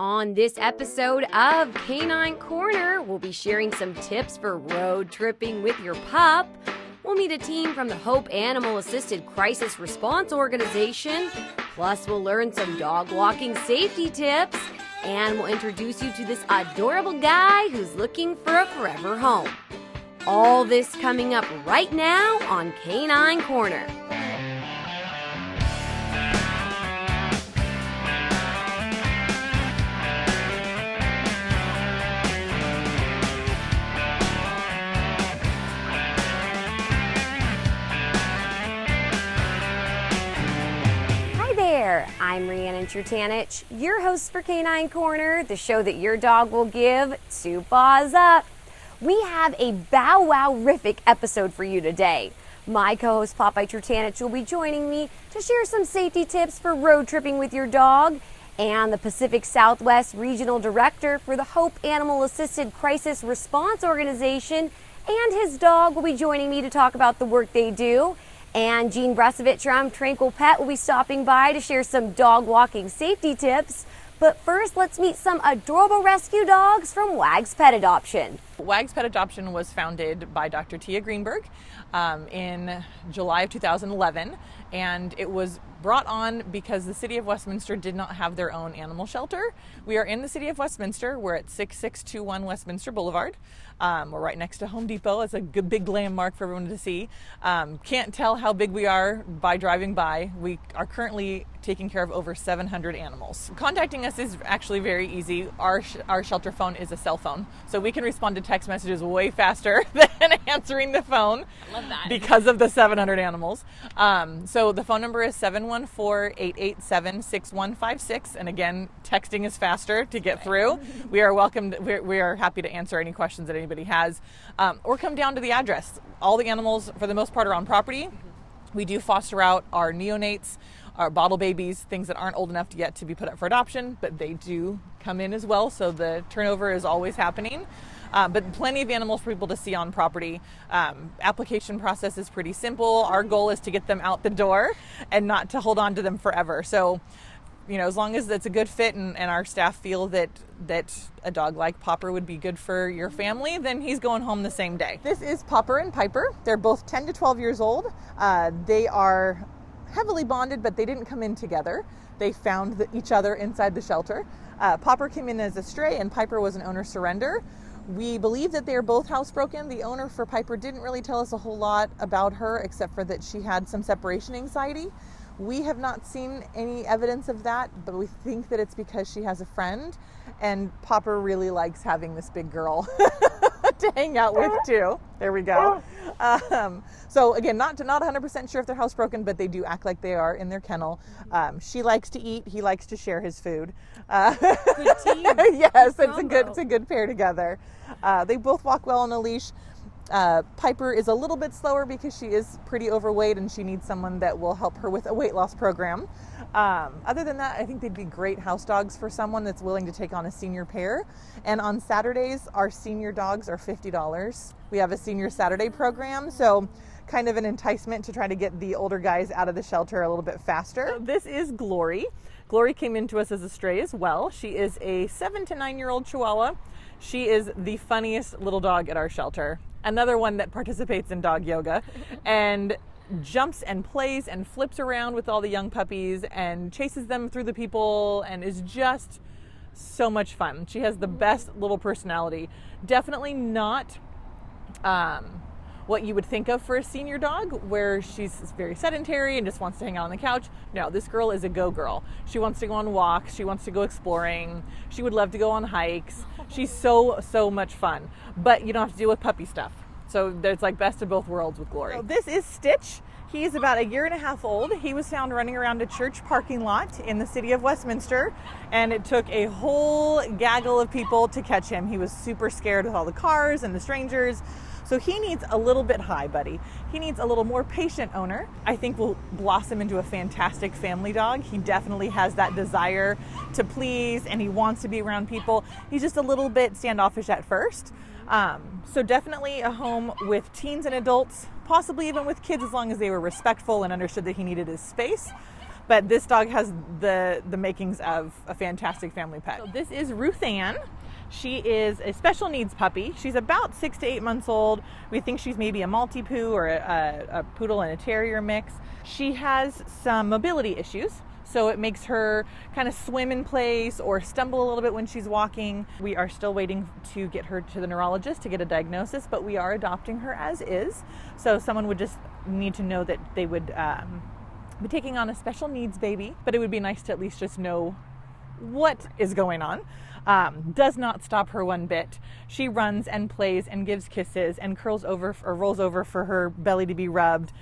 On this episode of Canine Corner, we'll be sharing some tips for road tripping with your pup. We'll meet a team from the Hope Animal Assisted Crisis Response Organization. Plus, we'll learn some dog walking safety tips. And we'll introduce you to this adorable guy who's looking for a forever home. All this coming up right now on Canine Corner. I'm Riannon Trutanich, your host for Canine Corner, the show that your dog will give 2 paws up. We have a bow wow-rific episode for you today. My co-host Popeye Trutanich will be joining me to share some safety tips for road tripping with your dog, and the Pacific Southwest Regional Director for the Hope Animal Assisted Crisis Response Organization and his dog will be joining me to talk about the work they do. And Jean Brusovich from Tranquil Pet will be stopping by to share some dog walking safety tips. But first, let's meet some adorable rescue dogs from Wag's Pet Adoption. Wag's Pet Adoption was founded by Dr. Tia Greenberg in July of 2011, and it was brought on because the City of Westminster did not have their own animal shelter. We are in the City of Westminster. We're at 6621 Westminster Boulevard. We're right next to Home Depot. It's a good big landmark for everyone to see. Can't tell how big we are by driving by. We are currently taking care of over 700 animals. Contacting us is actually very easy. Our shelter phone is a cell phone, so we can respond to text messages way faster than answering the phone. I love that. Because of the 700 animals. So the phone number is 714-887-6156, and again, texting is faster to get through. We are happy to answer any questions that anybody has, or come down to the address. All the animals, for the most part, are on property. We do foster out our neonates, our bottle babies, things that aren't old enough yet to be put up for adoption, but they do come in as well, so the turnover is always happening. But plenty of animals for people to see on property. Application process is pretty simple. Our goal is to get them out the door and not to hold on to them forever. So, as long as it's a good fit and our staff feel that a dog like Popper would be good for your family, then he's going home the same day. This is Popper and Piper. They're both 10 to 12 years old. They are heavily bonded, but they didn't come in together. They found each other inside the shelter. Popper came in as a stray and Piper was an owner surrender. We believe that they are both housebroken. The owner for Piper didn't really tell us a whole lot about her except for that she had some separation anxiety. We have not seen any evidence of that, but we think that it's because she has a friend, and Popper really likes having this big girl to hang out with too. There we go. So again, not 100% sure if they're housebroken, but they do act like they are in their kennel. She likes to eat. He likes to share his food. Good team. Yes, it's a good pair together. They both walk well on a leash. Piper is a little bit slower because she is pretty overweight and she needs someone that will help her with a weight loss program. Other than that, I think they'd be great house dogs for someone that's willing to take on a senior pair. And on Saturdays, our senior dogs are $50. We have a senior Saturday program, so kind of an enticement to try to get the older guys out of the shelter a little bit faster. So this is Glory. Glory came into us as a stray as well. She is a 7 to 9-year-old Chihuahua. She is the funniest little dog at our shelter. Another one that participates in dog yoga and jumps and plays and flips around with all the young puppies and chases them through the people and is just so much fun. She has the best little personality. Definitely not what you would think of for a senior dog, where she's very sedentary and just wants to hang out on the couch. No, this girl is a go girl. She wants to go on walks. She wants to go exploring. She would love to go on hikes. She's so much fun, but you don't have to deal with puppy stuff. So there's like best of both worlds with Glory. So this is Stitch. He's about 1.5 years old. He was found running around a church parking lot in the City of Westminster, and it took a whole gaggle of people to catch him. He was super scared with all the cars and the strangers. So he needs a little bit buddy. He needs a little more patient owner. I think will blossom into a fantastic family dog. He definitely has that desire to please and he wants to be around people. He's just a little bit standoffish at first. So definitely a home with teens and adults, possibly even with kids, as long as they were respectful and understood that he needed his space. but this dog has the makings of a fantastic family pet. So this is Ruthann. She is a special needs puppy. She's about 6 to 8 months old. We think she's maybe a Maltipoo or a poodle and a terrier mix. She has some mobility issues, so it makes her kind of swim in place or stumble a little bit when she's walking. We are still waiting to get her to the neurologist to get a diagnosis, but we are adopting her as is. So someone would just need to know that they would be taking on a special needs baby, but it would be nice to at least just know what is going on. Does not stop her one bit. She runs and plays and gives kisses and curls over or rolls over for her belly to be rubbed.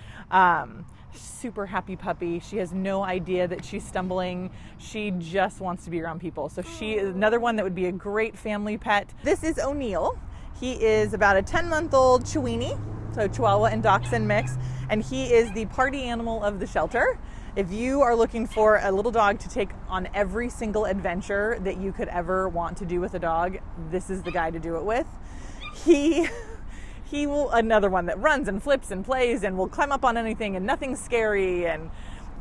Super happy puppy. She has no idea that she's stumbling. She just wants to be around people. So she is another one that would be a great family pet. This is O'Neill. He is about a 10-month-old Chiweenie, so Chihuahua and Dachshund mix, and he is the party animal of the shelter. If you are looking for a little dog to take on every single adventure that you could ever want to do with a dog, this is the guy to do it with. He will, another one that runs and flips and plays and will climb up on anything and nothing's scary. And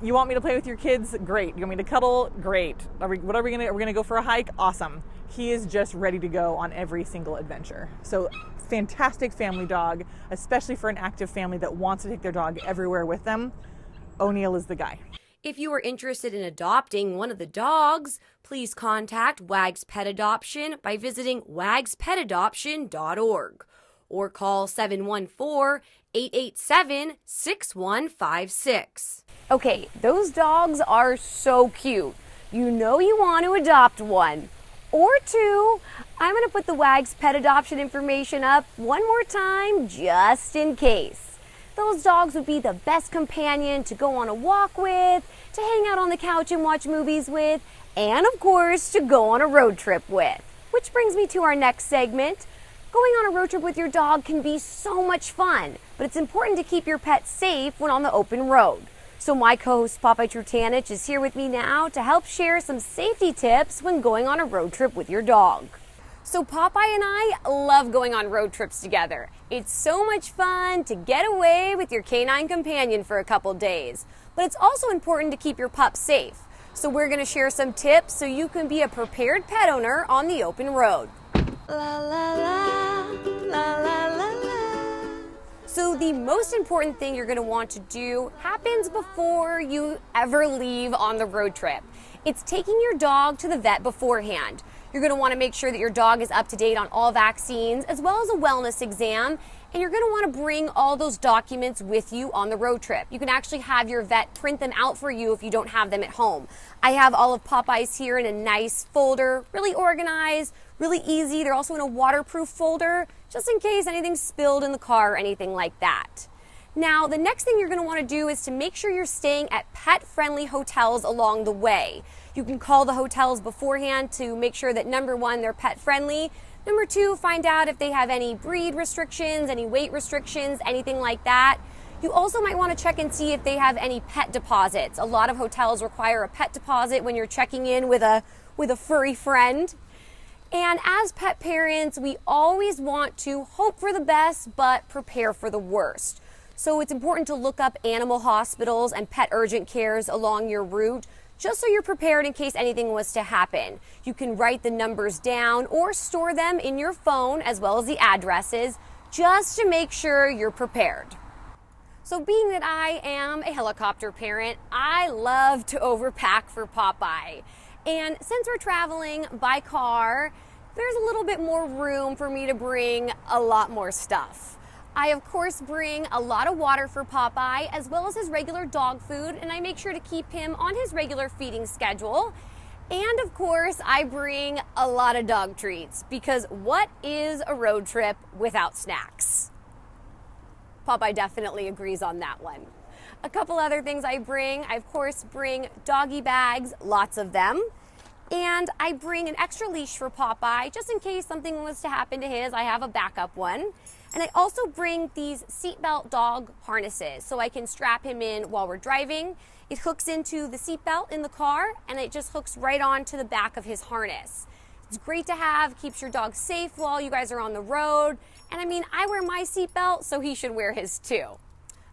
you want me to play with your kids? Great. You want me to cuddle? Great. Are we gonna go for a hike? Awesome. He is just ready to go on every single adventure. So fantastic family dog, especially for an active family that wants to take their dog everywhere with them. O'Neill is the guy. If you are interested in adopting one of the dogs, please contact Wags Pet Adoption by visiting wagspetadoption.org or call 714-887-6156. Okay, those dogs are so cute. You know you want to adopt one or two. I'm going to put the Wags Pet Adoption information up one more time just in case. Those dogs would be the best companion to go on a walk with, to hang out on the couch and watch movies with, and of course, to go on a road trip with. Which brings me to our next segment. Going on a road trip with your dog can be so much fun, but it's important to keep your pet safe when on the open road. So my co-host Popeye Trutanich is here with me now to help share some safety tips when going on a road trip with your dog. So Popeye and I love going on road trips together. It's so much fun to get away with your canine companion for a couple days. But it's also important to keep your pup safe. So we're going to share some tips so you can be a prepared pet owner on the open road. La la la, la la la la. So the most important thing you're going to want to do happens before you ever leave on the road trip. It's taking your dog to the vet beforehand. You're going to want to make sure that your dog is up to date on all vaccines as well as a wellness exam. And you're going to want to bring all those documents with you on the road trip. You can actually have your vet print them out for you if you don't have them at home. I have all of Popeye's here in a nice folder, really organized, really easy. They're also in a waterproof folder, just in case anything's spilled in the car or anything like that. Now, the next thing you're going to want to do is to make sure you're staying at pet-friendly hotels along the way. You can call the hotels beforehand to make sure that number one, they're pet-friendly. Number two, find out if they have any breed restrictions, any weight restrictions, anything like that. You also might want to check and see if they have any pet deposits. A lot of hotels require a pet deposit when you're checking in with a furry friend. And as pet parents, we always want to hope for the best, but prepare for the worst. So it's important to look up animal hospitals and pet urgent cares along your route, just so you're prepared in case anything was to happen. You can write the numbers down or store them in your phone as well as the addresses, just to make sure you're prepared. So being that I am a helicopter parent, I love to overpack for Popeye. And since we're traveling by car, there's a little bit more room for me to bring a lot more stuff. I, of course, bring a lot of water for Popeye as well as his regular dog food, and I make sure to keep him on his regular feeding schedule. And, of course, I bring a lot of dog treats because what is a road trip without snacks? Popeye definitely agrees on that one. A couple other things I of course, bring doggy bags, lots of them. And I bring an extra leash for Popeye, just in case something was to happen to his. I have a backup one. And I also bring these seatbelt dog harnesses so I can strap him in while we're driving. It hooks into the seatbelt in the car and it just hooks right onto the back of his harness. It's great to have, keeps your dog safe while you guys are on the road. And I mean, I wear my seatbelt, so he should wear his too.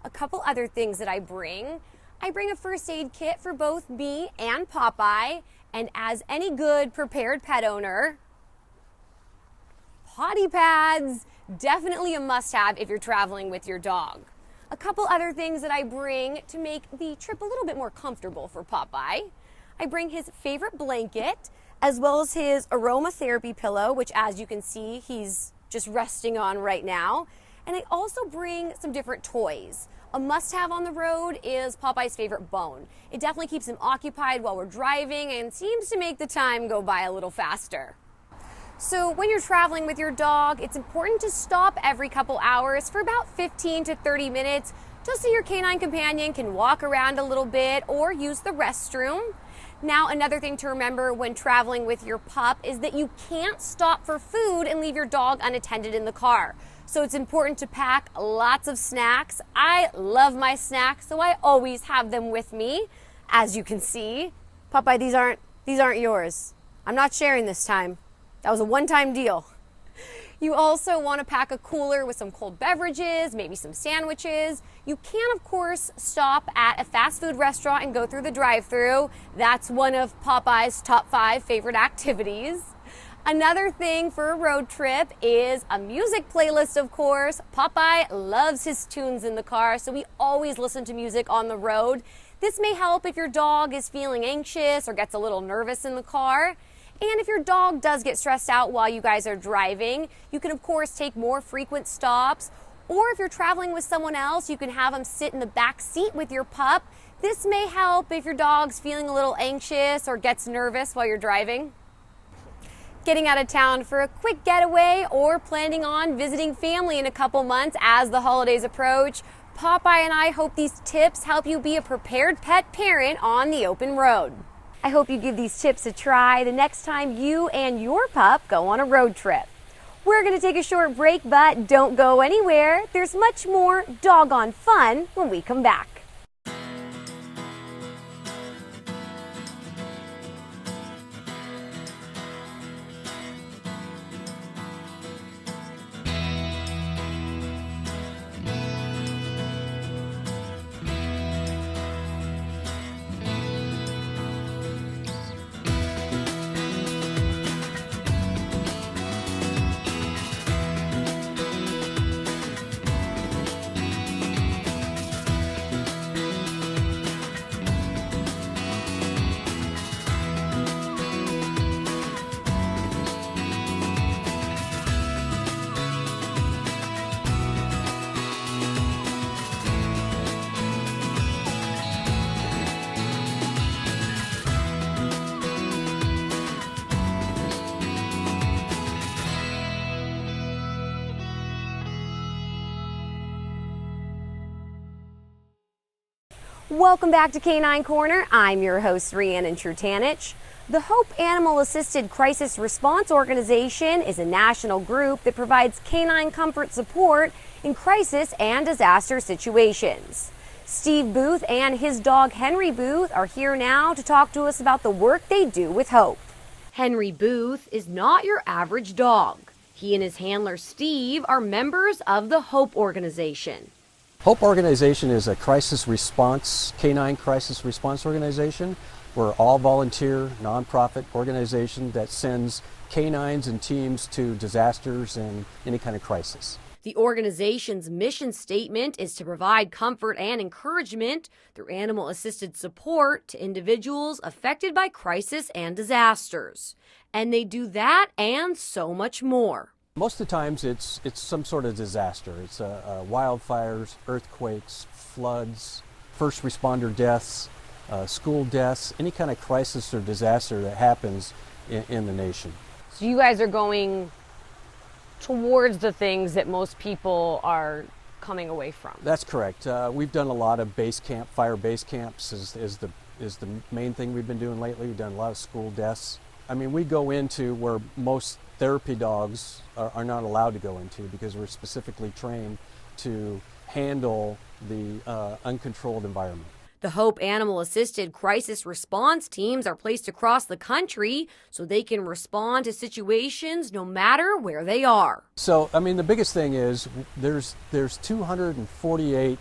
A couple other things that I bring. I bring a first aid kit for both me and Popeye, and as any good prepared pet owner, potty pads, definitely a must-have if you're traveling with your dog. A couple other things that I bring to make the trip a little bit more comfortable for Popeye. I bring his favorite blanket, as well as his aromatherapy pillow, which as you can see, he's just resting on right now. And I also bring some different toys. A must-have on the road is Popeye's favorite bone. It definitely keeps him occupied while we're driving and seems to make the time go by a little faster. So when you're traveling with your dog, it's important to stop every couple hours for about 15 to 30 minutes, just so your canine companion can walk around a little bit or use the restroom. Now, another thing to remember when traveling with your pup is that you can't stop for food and leave your dog unattended in the car. So it's important to pack lots of snacks. I love my snacks, so I always have them with me. As you can see, Popeye, these aren't yours. I'm not sharing this time. That was a one-time deal. You also want to pack a cooler with some cold beverages, maybe some sandwiches. You can, of course, stop at a fast food restaurant and go through the drive-thru. That's one of Popeye's top 5 favorite activities. Another thing for a road trip is a music playlist, of course. Popeye loves his tunes in the car, so we always listen to music on the road. This may help if your dog is feeling anxious or gets a little nervous in the car. And if your dog does get stressed out while you guys are driving, you can of course take more frequent stops. Or if you're traveling with someone else, you can have them sit in the back seat with your pup. This may help if your dog's feeling a little anxious or gets nervous while you're driving. Getting out of town for a quick getaway or planning on visiting family in a couple months as the holidays approach, Popeye and I hope these tips help you be a prepared pet parent on the open road. I hope you give these tips a try the next time you and your pup go on a road trip. We're going to take a short break, but don't go anywhere. There's much more doggone fun when we come back. Welcome back to Canine Corner. I'm your host, Riannon Trutanich. The Hope Animal Assisted Crisis Response Organization is a national group that provides canine comfort support in crisis and disaster situations. Steve Booth and his dog Henry Booth are here now to talk to us about the work they do with Hope. Henry Booth is not your average dog. He and his handler Steve are members of the Hope organization. Hope Organization is a canine crisis response organization. We're all volunteer, nonprofit organization that sends canines and teams to disasters and any kind of crisis. The organization's mission statement is to provide comfort and encouragement through animal-assisted support to individuals affected by crisis and disasters. And they do that and so much more. Most of the times it's some sort of disaster. It's wildfires, earthquakes, floods, first responder deaths, school deaths, any kind of crisis or disaster that happens in the nation. So you guys are going towards the things that most people are coming away from. That's correct. We've done a lot of fire base camps is the main thing we've been doing lately. We've done a lot of school deaths. I mean, we go into where most therapy dogs are not allowed to go into because we're specifically trained to handle the uncontrolled environment. The Hope Animal Assisted Crisis Response teams are placed across the country so they can respond to situations no matter where they are. So, I mean, the biggest thing is there's 248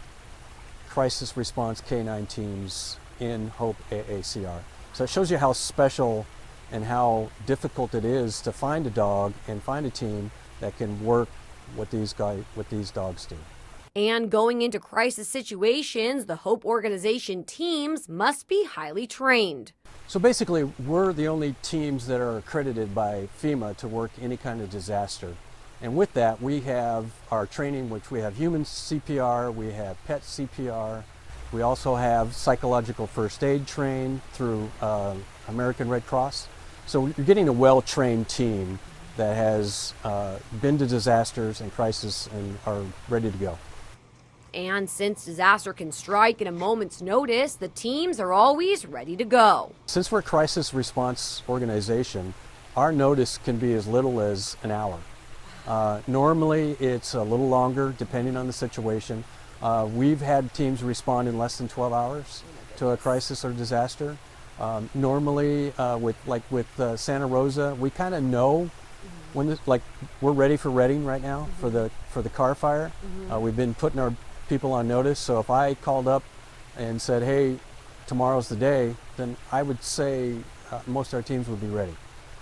crisis response canine teams in Hope AACR. So it shows you how special and how difficult it is to find a dog and find a team that can work what these dogs do. And going into crisis situations, the Hope organization teams must be highly trained. So basically, we're the only teams that are accredited by FEMA to work any kind of disaster. And with that, we have our training, which we have human CPR, we have pet CPR, we also have psychological first aid trained through American Red Cross. So you're getting a well-trained team that has been to disasters and crisis and are ready to go. And since disaster can strike at a moment's notice, the teams are always ready to go. Since we're a crisis response organization, our notice can be as little as an hour. Normally it's a little longer depending on the situation. We've had teams respond in less than 12 hours to a crisis or disaster. Normally with Santa Rosa, we kind of know when we're ready for Reading right now for the car fire. We've been putting our people on notice, so if I called up and said, hey, tomorrow's the day, then I would say most of our teams would be ready.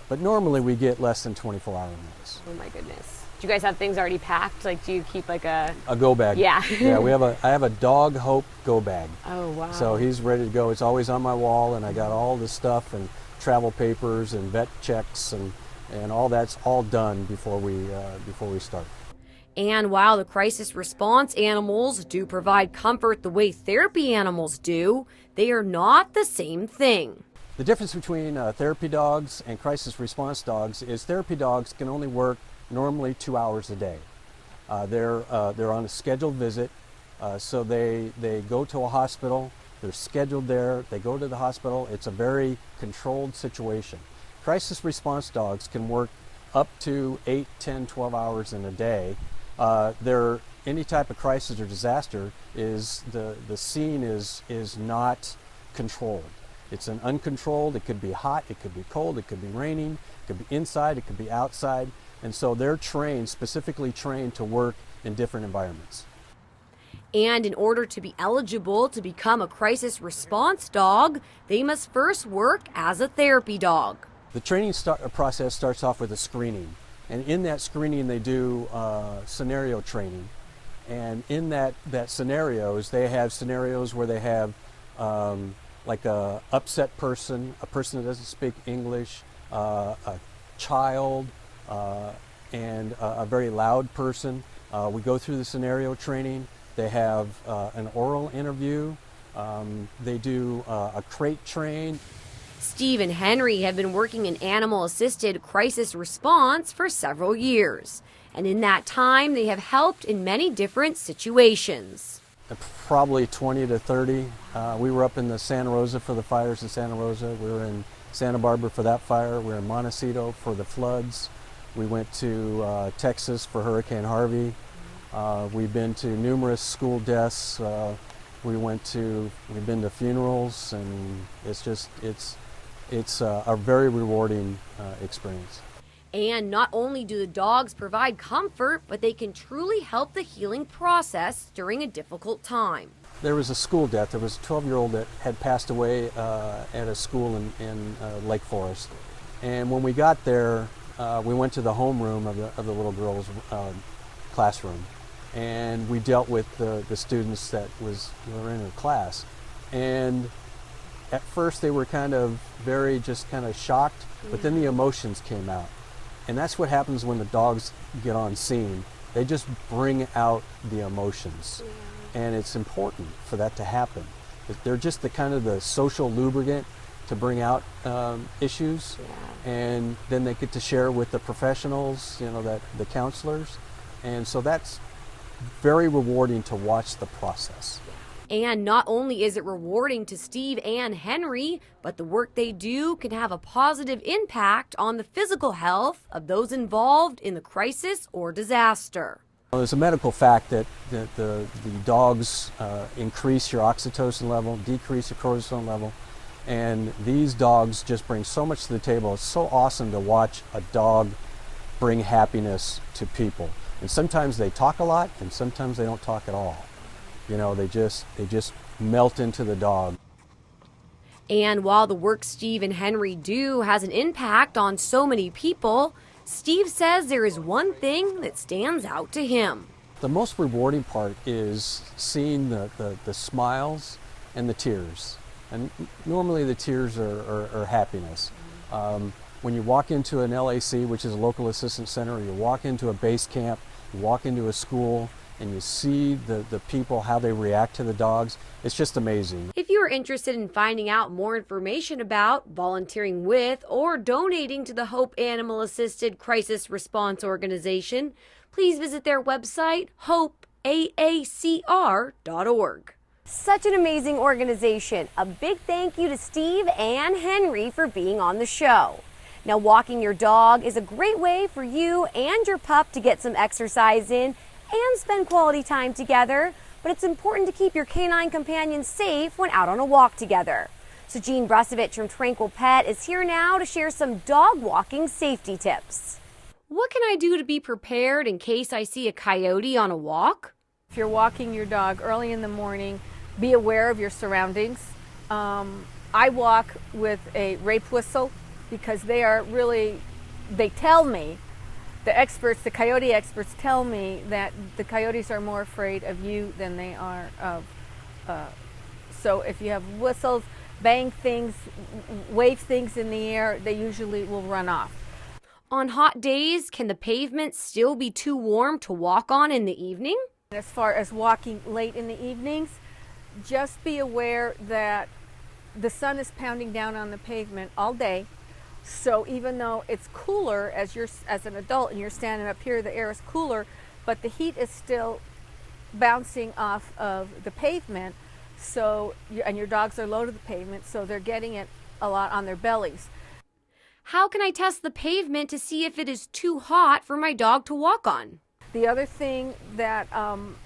But normally we get less than 24-hour notice. Oh my goodness. Do you guys have things already packed? Like, do you keep like a go bag? Yeah. Yeah, I have a Dog Hope go bag. Oh wow. So he's ready to go. It's always on my wall, and I got all the stuff and travel papers and vet checks and all that's all done before we start. And while the crisis response animals do provide comfort the way therapy animals do, they are not the same thing. The difference between therapy dogs and crisis response dogs is therapy dogs can only work normally 2 hours a day. They're on a scheduled visit, so they go to a hospital, they're scheduled there, they go to the hospital. It's a very controlled situation. Crisis response dogs can work up to 8, 10, 12 hours in a day. Any type of crisis or disaster is the scene is not controlled. It's an uncontrolled. It could be hot, it could be cold, it could be raining, it could be inside, it could be outside, and so they're specifically trained to work in different environments. And in order to be eligible to become a crisis response dog, they must first work as a therapy dog. The training process starts off with a screening. And in that screening, they do scenario training. And in that scenarios, they have scenarios where they have like a upset person, a person that doesn't speak English, a child, and a very loud person. We go through the scenario training. They have an oral interview. They do a crate train. Steve and Henry have been working in animal-assisted crisis response for several years. And in that time, they have helped in many different situations. Probably 20 to 30. We were up in the Santa Rosa for the fires in Santa Rosa. We were in Santa Barbara for that fire. We were in Montecito for the floods. We went to Texas for Hurricane Harvey. We've been to numerous school deaths. We've been to funerals, and it's a very rewarding experience. And not only do the dogs provide comfort, but they can truly help the healing process during a difficult time. There was a school death. There was a 12-year-old that had passed away at a school in Lake Forest. And when we got there, we went to the homeroom of the little girl's classroom. And we dealt with the students that were in her class. And at first they were kind of shocked, but then the emotions came out. And that's what happens when the dogs get on scene. They just bring out the emotions. And it's important for that to happen. They're just the social lubricant to bring out issues. And then they get to share with the professionals, the counselors. And so that's very rewarding to watch the process. And not only is it rewarding to Steve and Henry, but the work they do can have a positive impact on the physical health of those involved in the crisis or disaster. There's a medical fact that the dogs increase your oxytocin level, decrease your cortisol level, and these dogs just bring so much to the table. It's so awesome to watch a dog bring happiness to people. And sometimes they talk a lot, and sometimes they don't talk at all. You know, they just melt into the dog. And while the work Steve and Henry do has an impact on so many people, Steve says there is one thing that stands out to him. The most rewarding part is seeing the smiles and the tears. And normally the tears are happiness. When you walk into an LAC, which is a local assistance center, or you walk into a base camp, you walk into a school, and you see the people, how they react to the dogs, it's just amazing. If you are interested in finding out more information about volunteering with or donating to the Hope Animal Assisted Crisis Response Organization, please visit their website, hopeaacr.org. Such an amazing organization. A big thank you to Steve and Henry for being on the show. Now, walking your dog is a great way for you and your pup to get some exercise in and spend quality time together, but it's important to keep your canine companions safe when out on a walk together. So Jean Brusovich from Tranquil Pet is here now to share some dog walking safety tips. What can I do to be prepared in case I see a coyote on a walk? If you're walking your dog early in the morning, be aware of your surroundings. I walk with a rape whistle because they tell me, the experts, the coyote experts tell me that the coyotes are more afraid of you than they are of, so if you have whistles, bang things, wave things in the air, they usually will run off. On hot days, can the pavement still be too warm to walk on in the evening? As far as walking late in the evenings, just be aware that the sun is pounding down on the pavement all day. So even though it's cooler as an adult and you're standing up here, the air is cooler, but the heat is still bouncing off of the pavement. So and your dogs are low to the pavement, so they're getting it a lot on their bellies. How can I test the pavement to see if it is too hot for my dog to walk on? The other thing that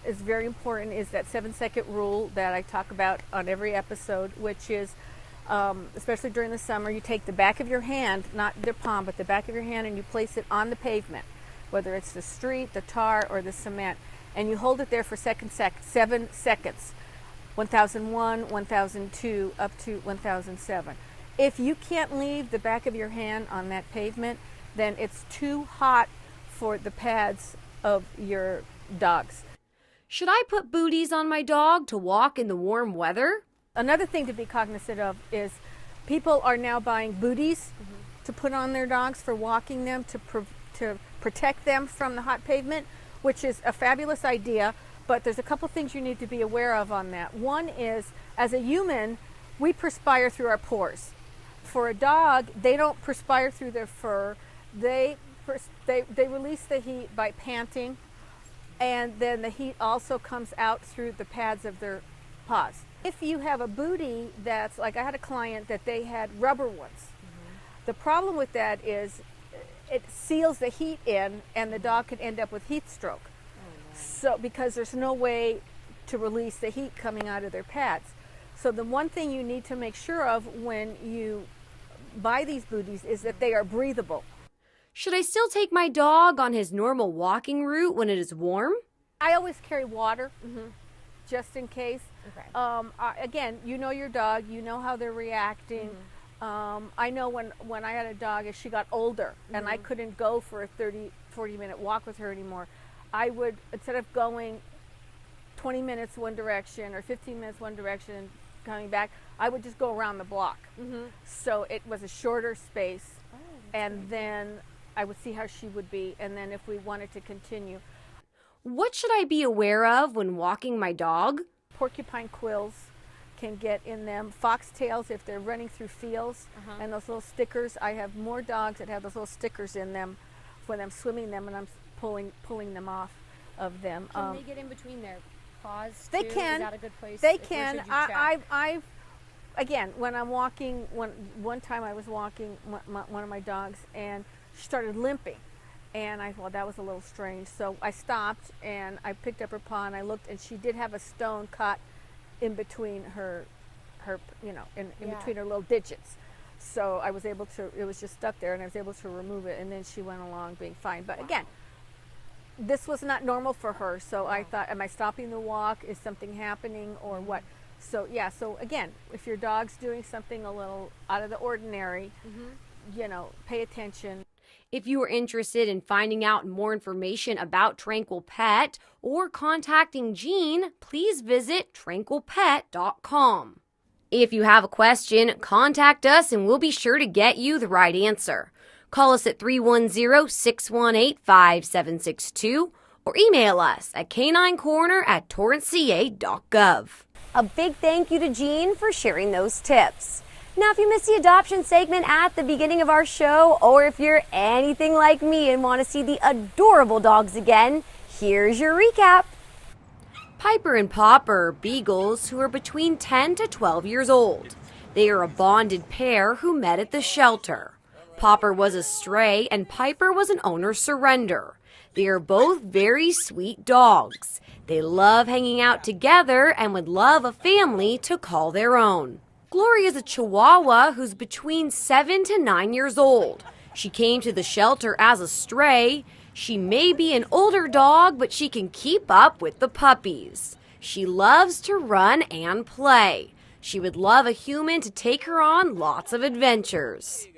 is very important is that 7-second rule that I talk about on every episode, which is especially during the summer, you take the back of your hand, not the palm, but the back of your hand, and you place it on the pavement, whether it's the street, the tar, or the cement, and you hold it there for 7 seconds, 1001, 1002, up to 1007. If you can't leave the back of your hand on that pavement, then it's too hot for the pads of your dogs. Should I put booties on my dog to walk in the warm weather? Another thing to be cognizant of is people are now buying booties to put on their dogs for walking them to protect them from the hot pavement, which is a fabulous idea, but there's a couple things you need to be aware of on that. One is, as a human, we perspire through our pores. For a dog, they don't perspire through their fur. They release the heat by panting, and then the heat also comes out through the pads of their paws. If you have a bootie that's, like I had a client that they had rubber ones. The problem with that is it seals the heat in and the dog could end up with heat stroke. So because there's no way to release the heat coming out of their pads. So the one thing you need to make sure of when you buy these booties is that they are breathable. Should I still take my dog on his normal walking route when it is warm? I always carry water, just in case. Okay. Again, you know your dog, you know how they're reacting. I know when I had a dog, as she got older, and I couldn't go for a 40-minute walk with her anymore, I would, instead of going 20 minutes one direction or 15 minutes one direction and coming back, I would just go around the block. So it was a shorter space, and then I would see how she would be, and then if we wanted to continue. What should I be aware of when walking my dog? Porcupine quills can get in them. Foxtails, if they're running through fields, and those little stickers. I have more dogs that have those little stickers in them when I'm swimming them and I'm pulling them off of them. Can they get in between their paws They too? can. Is that a good place? They Like, where can. should you check? I've again, when I'm walking, one time I was walking one of my dogs and she started limping. And I thought that was a little strange. So I stopped and I picked up her paw and I looked, and she did have a stone caught in between her in between her little digits. So I was able to, it was just stuck there, and I was able to remove it, and then she went along being fine. But again, this was not normal for her. So I thought, am I stopping the walk? Is something happening or what? So yeah, so again, if your dog's doing something a little out of the ordinary, you know, pay attention. If you are interested in finding out more information about Tranquil Pet or contacting Jean, please visit tranquilpet.com. If you have a question, contact us and we'll be sure to get you the right answer. Call us at 310-618-5762 or email us at caninecorner@torranceca.gov. A big thank you to Jean for sharing those tips. Now, if you missed the adoption segment at the beginning of our show, or if you're anything like me and want to see the adorable dogs again, here's your recap. Piper and Popper are beagles who are between 10 to 12 years old. They are a bonded pair who met at the shelter. Popper was a stray and Piper was an owner's surrender. They are both very sweet dogs. They love hanging out together and would love a family to call their own. Gloria is a Chihuahua who's between 7 to 9 years old. She came to the shelter as a stray. She may be an older dog, but she can keep up with the puppies. She loves to run and play. She would love a human to take her on lots of adventures.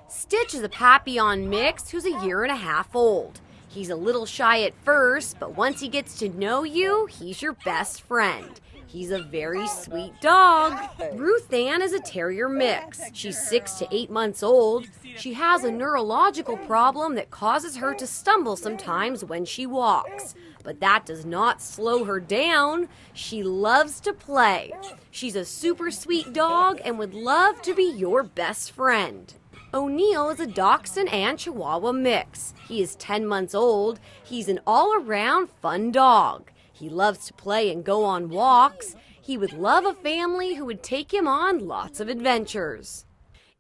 Stitch is a Papillon mix who's a year and a half old. He's a little shy at first, but once he gets to know you, he's your best friend. He's a very sweet dog. Ruth Ann is a terrier mix. She's 6 to 8 months old. She has a neurological problem that causes her to stumble sometimes when she walks. But that does not slow her down. She loves to play. She's a super sweet dog and would love to be your best friend. O'Neill is a Dachshund and Chihuahua mix. He is 10 months old. He's an all-around fun dog. He loves to play and go on walks. He would love a family who would take him on lots of adventures.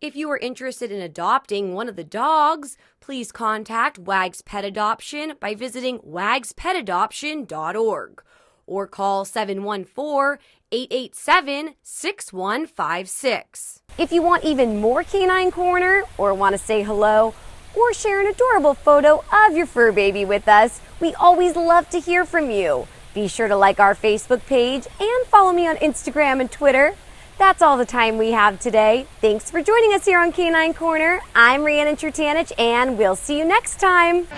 If you are interested in adopting one of the dogs, please contact Wags Pet Adoption by visiting wagspetadoption.org or call 714-887-6156. If you want even more Canine Corner or want to say hello or share an adorable photo of your fur baby with us, we always love to hear from you. Be sure to like our Facebook page and follow me on Instagram and Twitter. That's all the time we have today. Thanks for joining us here on Canine Corner. I'm Riannon Trutanich, and we'll see you next time.